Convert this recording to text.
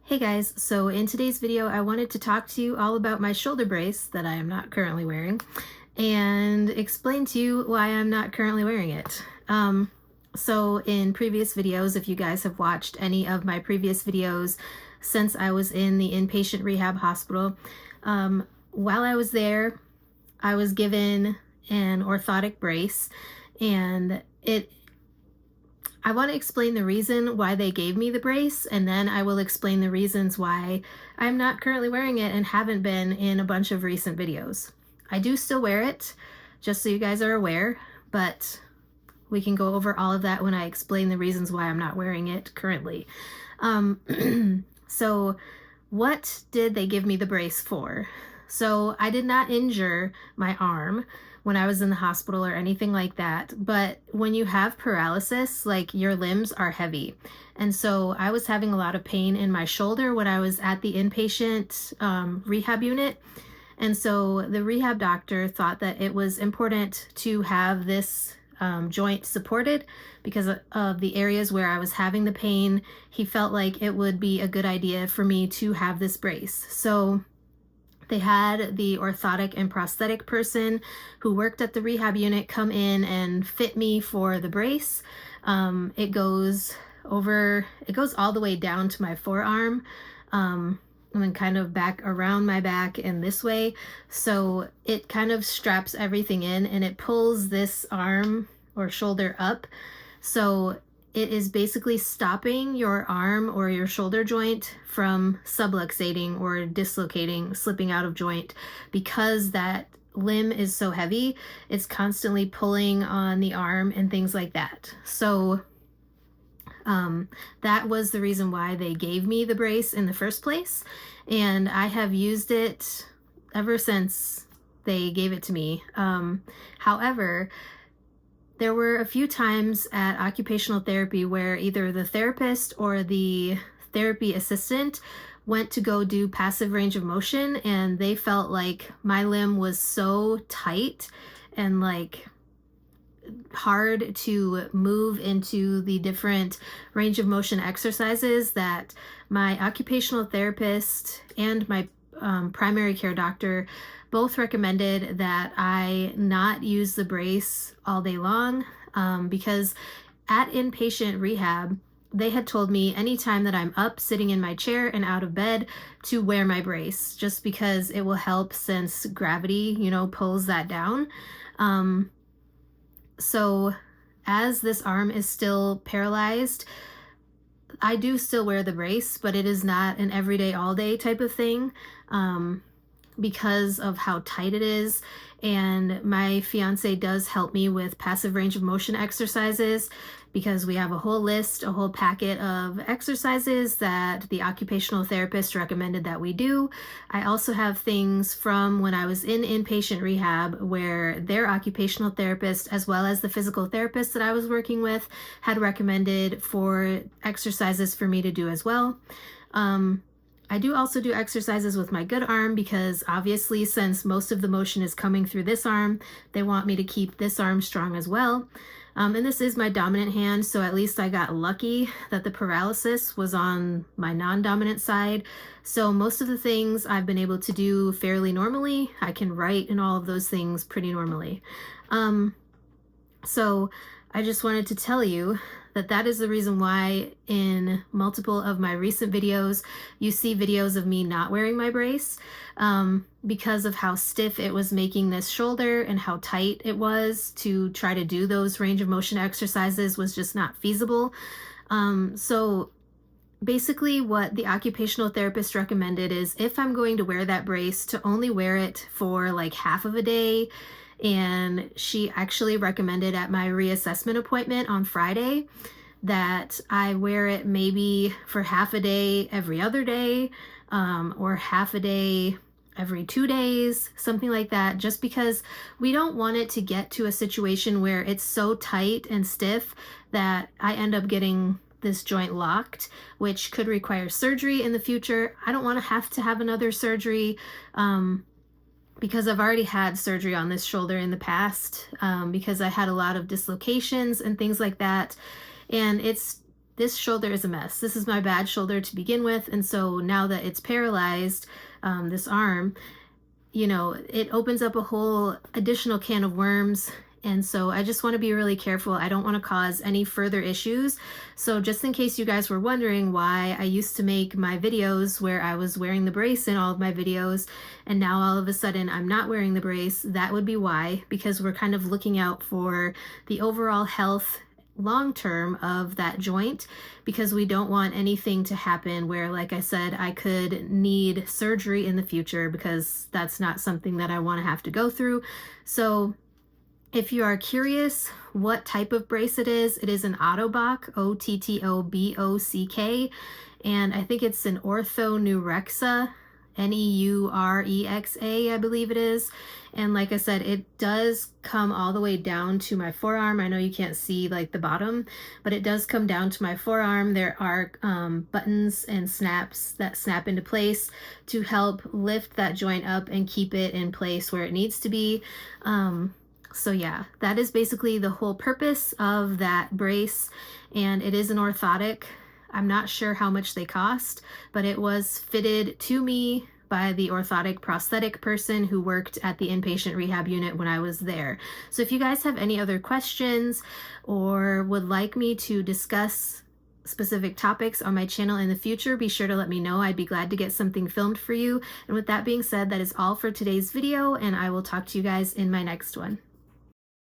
Hey guys, so in today's video I wanted to talk to you all about my shoulder brace that I am not currently wearing and explain to you why I'm not currently wearing it. So in previous videos, if you guys have watched any of my previous videos since I was in the inpatient rehab hospital, while I was there I was given an orthotic brace, and I want to explain the reason why they gave me the brace, and then I will explain the reasons why I'm not currently wearing it and haven't been in a bunch of recent videos. I do still wear it, just so you guys are aware, but we can go over all of that when I explain the reasons why I'm not wearing it currently. So what did they give me the brace for? So I did not injure my arm when I was in the hospital or anything like that, but when you have paralysis, like, your limbs are heavy. And so I was having a lot of pain in my shoulder when I was at the inpatient rehab unit. And so the rehab doctor thought that it was important to have this joint supported because of the areas where I was having the pain. He felt like it would be a good idea for me to have this brace. So they had the orthotic and prosthetic person who worked at the rehab unit come in and fit me for the brace. It goes all the way down to my forearm, and then kind of back around my back and this way. So it kind of straps everything in and it pulls this arm or shoulder up. So it is basically stopping your arm or your shoulder joint from subluxating or dislocating, slipping out of joint, because that limb is so heavy. It's constantly pulling on the arm and things like that. So that was the reason why they gave me the brace in the first place. And I have used it ever since they gave it to me. However, there were a few times at occupational therapy where either the therapist or the therapy assistant went to go do passive range of motion, and they felt like my limb was so tight and like hard to move into the different range of motion exercises that my occupational therapist and my primary care doctor both recommended that I not use the brace all day long, because at inpatient rehab, they had told me anytime that I'm up sitting in my chair and out of bed to wear my brace, just because it will help since gravity, pulls that down. So as this arm is still paralyzed, I do still wear the brace, but it is not an everyday, all day type of thing, because of how tight it is. And my fiance does help me with passive range of motion exercises, because we have a whole packet of exercises that the occupational therapist recommended that we do. I also have things from when I was in inpatient rehab where their occupational therapist, as well as the physical therapist that I was working with, had recommended for exercises for me to do as well. I do also do exercises with my good arm, because obviously, since most of the motion is coming through this arm, they want me to keep this arm strong as well. And this is my dominant hand, so at least I got lucky that the paralysis was on my non-dominant side. So most of the things I've been able to do fairly normally. I can write and all of those things pretty normally. So I just wanted to tell you that is the reason why in multiple of my recent videos you see videos of me not wearing my brace, because of how stiff it was making this shoulder and how tight it was to try to do those range of motion exercises was just not feasible. So basically what the occupational therapist recommended is, if I'm going to wear that brace, to only wear it for like half of a day. And she actually recommended at my reassessment appointment on Friday that I wear it maybe for half a day every other day, or half a day every 2 days, something like that, just because we don't want it to get to a situation where it's so tight and stiff that I end up getting this joint locked, which could require surgery in the future. I don't want to have another surgery, because I've already had surgery on this shoulder in the past, because I had a lot of dislocations and things like that. And it's this shoulder is a mess. This is my bad shoulder to begin with. And so now that it's paralyzed, this arm, you know, it opens up a whole additional can of worms. And so I just want to be really careful. I don't want to cause any further issues. So just in case you guys were wondering why I used to make my videos where I was wearing the brace in all of my videos, and now all of a sudden I'm not wearing the brace, that would be why, because we're kind of looking out for the overall health long term of that joint, because we don't want anything to happen where, like I said, I could need surgery in the future, because that's not something that I want to have to go through. So if you are curious what type of brace it is an Ottobock, Ottobock, and I think it's an orthonurexa, Neurexa, I believe it is. And like I said, it does come all the way down to my forearm. I know you can't see like the bottom, but it does come down to my forearm. There are buttons and snaps that snap into place to help lift that joint up and keep it in place where it needs to be. So yeah, that is basically the whole purpose of that brace, and it is an orthotic. I'm not sure how much they cost, but it was fitted to me by the orthotic prosthetic person who worked at the inpatient rehab unit when I was there. So if you guys have any other questions or would like me to discuss specific topics on my channel in the future, be sure to let me know. I'd be glad to get something filmed for you. And with that being said, that is all for today's video, and I will talk to you guys in my next one.